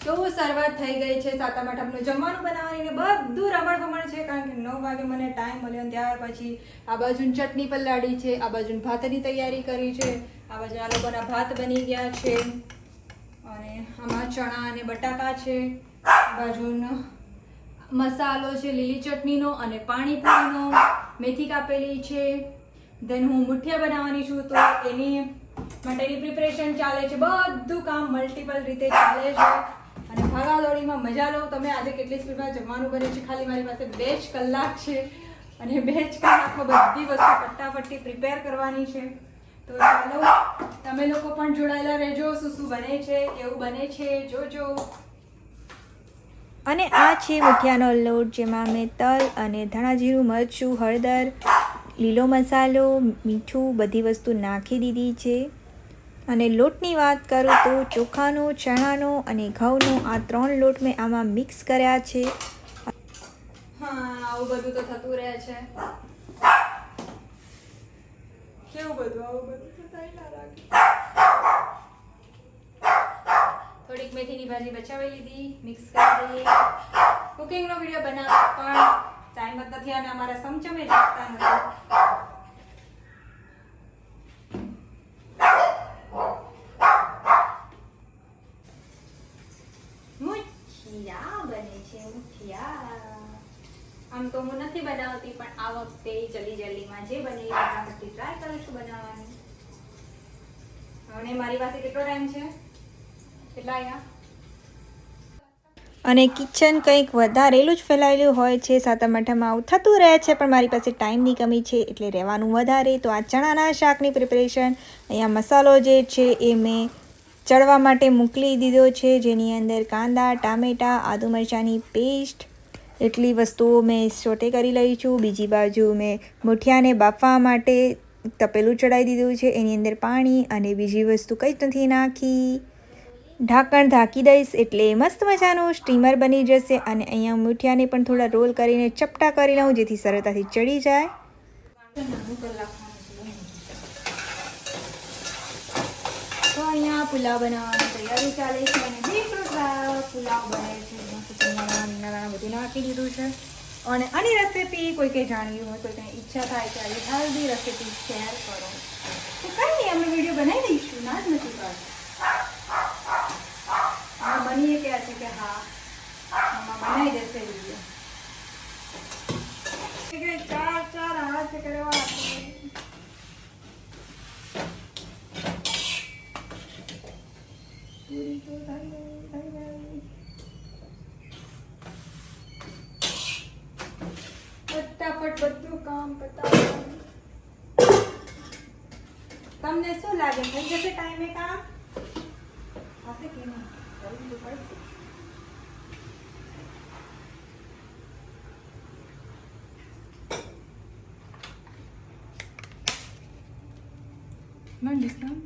તો શરૂઆત થઈ ગઈ છે સાતમ આઠમનું જમવાનું બનાવવાની ને બધું રમણ ભમણ છે, કારણ કે 9 વાગે મને ટાઈમ મળ્યો ને ત્યાર પછી આ બાજુ ચટણી પલાળી છે, આ બાજુ ભાતની તૈયારી કરી છે, આ બાજુ આ લોકોના ભાત બની ગયા છે અને આમાં ચણા અને બટાકા છે, આ બાજુનો મસાલો છે લીલી ચટણીનો અને પાણીપુરીનો, મેથી કાપેલી છે, દેન હું મુઠિયા બનાવવાની છું તો એની માટેની પ્રિપરેશન ચાલે છે, બધું કામ મલ્ટિપલ રીતે ચાલે છે અને ભાગાદોડીમાં મજા લો તમે. આજે કેટલી સ્પીડમાં જમવાનું બને છે, ખાલી મારી પાસે 2 જ કલાક છે અને 2 જ કલાકમાં બધી વસ્તુ ફટાફટથી પ્રિપેર કરવાની છે. તો ચાલો તમે લોકો પણ જોડાયેલા રહેજો, શું શું બને છે, કેવું બને છે જોજો. અને આ છે મુઠિયાનો લોટ, જેમાં મેં તલ અને ધાણા જીરું, મરચું, હળદર, લીલો મસાલો, મીઠું બધી વસ્તુ નાખી દીધી છે. અને લોટની વાત કરું તો ચોખાનો, ચણાનો અને ઘઉંનો આ 3 લોટ મેં આમાં મિક્સ કર્યા છે. હા, આવું બધું તો થતું રહે છે. કેવું બધું આવું બધું તો થઈ ના રાખે. થોડીક મેથીની ભાજી બચાવી લીધી, મિક્સ કરી દઈએ. કુકિંગનો વિડીયો બનાવવા પણ ટાઈમ જ નથી અને અમારા સમચમે રાખતા નથી. મુઠિયા બને છે, મુઠિયા. આમ તો હું નથી બનાવતી, પણ આ વખતે જલ્દીમાં જે બને એ ફટાફટથી ટ્રાય કરું છું બનાવવાની. અને મારી પાસે કેટલો ટાઈમ છે, કેટલા અહીંયા અને કિચન કંઈક વધારેલું જ ફેલાયેલું હોય છે. સાતમ આઠમમાં આવું થતું રહે છે, પણ મારી પાસે ટાઈમની કમી છે એટલે રહેવાનું વધારે. તો આ ચણાના શાકની પ્રિપરેશન, અહીંયા મસાલો જે છે એ મેં ચડવા માટે મૂકી દીધો છે, જેની અંદર કાંદા, ટામેટાં, આદુ મરચાંની પેસ્ટ એટલી વસ્તુઓ મેં સોટે કરી લઈ છું. બીજી બાજુ મેં મુઠિયાને બાફવા માટે તપેલું ચડાવી દીધું છે, એની અંદર પાણી અને બીજી વસ્તુ કંઈ જ નથી નાખી. ઢાંકણ ઢાંકી દઈશ એટલે મસ્ત મજાનું સ્ટીમર બની જશે. અને અહીંયા મુઠિયાને પણ થોડા રોલ કરીને ચપટા કરી લઉં, જેથી સરળતાથી ચડી જાય. તો અહીંયા પુલાવ બનાવવાની તૈયારી ચાલે છે અને બીટરૂટ પુલાવ બને છે. નાના બધું નાખી દીધું છે. અને આની રેસીપી કોઈ કંઈ જાણવી હોય, કોઈ કંઈ ઈચ્છા થાય કે આવી હેલ્ધી રેસીપી શેર કરો તો કંઈ નહીં, અમે વિડીયો બનાવી દઈશું, ના જ નથી પાડતા. હા, બનીએ ક્યાં છે કે હા આમાં બનાવી દેશે વિડીયો. ચાર હાથ કરવા ફટાફટ બધું કામ પતાવવાનું. તમને શું લાગે, થઈ જશે ટાઈમે કામ? થશે કે નહીં? કરવું તો પડશે. મંડીશ કામ.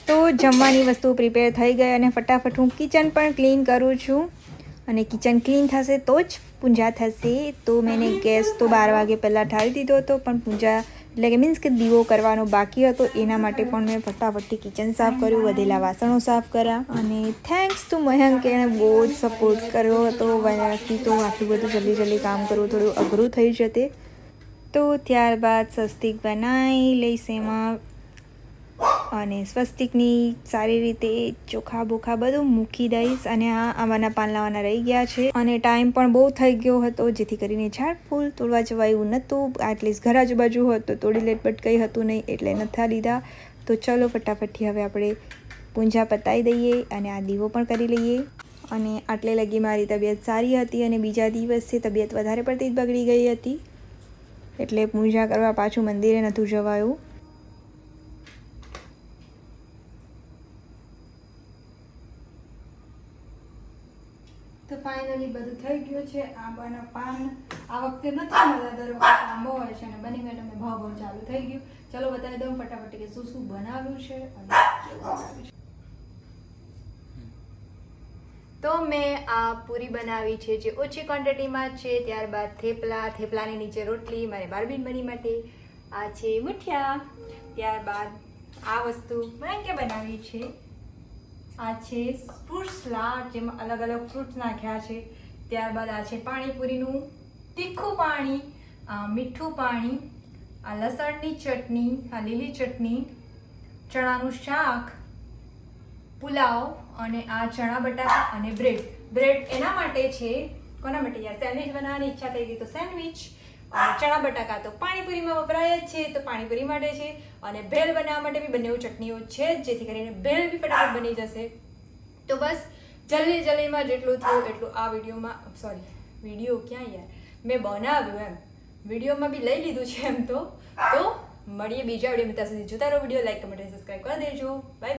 તો જમવાની વસ્તુ પ્રિપેર થઈ ગઈ અને ફટાફટ હું કિચન પણ ક્લીન કરું છું. અને કિચન ક્લીન થશે તો જ પૂજા થશે. તો મેં ગેસ તો 12 વાગે પહેલાં ઠારી દીધો હતો, પણ પૂજા એટલે કે મીન્સ કે દીવો કરવાનો બાકી હતો, એના માટે પણ મેં ફટાફટથી કિચન સાફ કર્યું, વધેલા વાસણો સાફ કર્યા. અને થેન્ક્સ ટુ મયંક, એણે બહુ જ સપોર્ટ કર્યો હતો. બાકી તો આટલું બધું જલ્દી કામ કરવું થોડું અઘરું થઈ જતે. તો ત્યારબાદ સ્વસ્તિક બનાવી લઈશ એમાં, અને સ્વસ્તિકની સારી રીતે ચોખા બોખા બધું મૂકી દઈશ. અને આ આવાના પાન લાવવાના રહી ગયા છે અને ટાઈમ પણ બહુ થઈ ગયો હતો, જેથી કરીને ઝાડ ફૂલ તોડવા જવાયું નહોતું. એટલીસ્ટ ઘર આજુબાજુ હોત તો તોડી લેટ, બટ કંઈ હતું નહીં એટલે નથી લીધા. તો ચલો ફટાફટથી હવે આપણે પૂજા પતાવી દઈએ અને આ દીવો પણ કરી લઈએ. અને આટલે લગી મારી તબિયત સારી હતી અને બીજા દિવસે તબિયત વધારે પડતી જ બગડી ગઈ હતી, એટલે પૂજા કરવા પાછું મંદિરે નહોતું જવાયું. તો ફાઇનલી બધું થઈ ગયું છે. આંબાના પાન આ વખતે નથી મળ્યા, દર વખતે આંબો હોય છે અને બની મેડમને ભાવ ચાલુ થઈ ગયું. ચલો બતાવી દઉં ફટાફટ કે શું શું બનાવ્યું છે અને કેવું બનાવ્યું છે. તો મેં આ પૂરી બનાવી છે જે ઓછી ક્વોન્ટિટીમાં છે. ત્યારબાદ થેપલાની નીચે રોટલી મારે બાળબીનબની માટે. આ છે મુઠિયા. ત્યારબાદ આ વસ્તુ કે બનાવી છે. આ છે ફ્રૂટ સલાડ જેમાં અલગ અલગ ફ્રૂટ્સ નાખ્યા છે. ત્યારબાદ આ છે પાણીપુરીનું તીખું પાણી, આ મીઠું પાણી, આ લસણની ચટણી, આ લીલી ચટણી, ચણાનું શાક, પુલાવ અને આ ચણા બટાકા અને બ્રેડ એના માટે છે. કોના માટે યાર? સેન્ડવિચ બનાવવાની ઈચ્છા થઈ ગઈ તો સેન્ડવિચ. અને ચણા બટાકા તો પાણીપુરીમાં વપરાય જ છે તો પાણીપુરી માટે છે. અને ભેળ બનાવવા માટે બી બંને ચટણીઓ છે જેથી કરીને ભેળ બી ફટાફટ બની જશે. તો બસ જલ્દીમાં જેટલું થયું એટલું આ વિડીયો ક્યાં યાર મેં બનાવ્યું એમ વિડીયોમાં બી લઈ લીધું છે એમ તો મળીએ બીજા વિડીયોમાં. ત્યાં સુધી જોતા રહો વિડીયો, લાઈક કમેન્ટ સબસ્ક્રાઈબ કરી દેજો. બાય.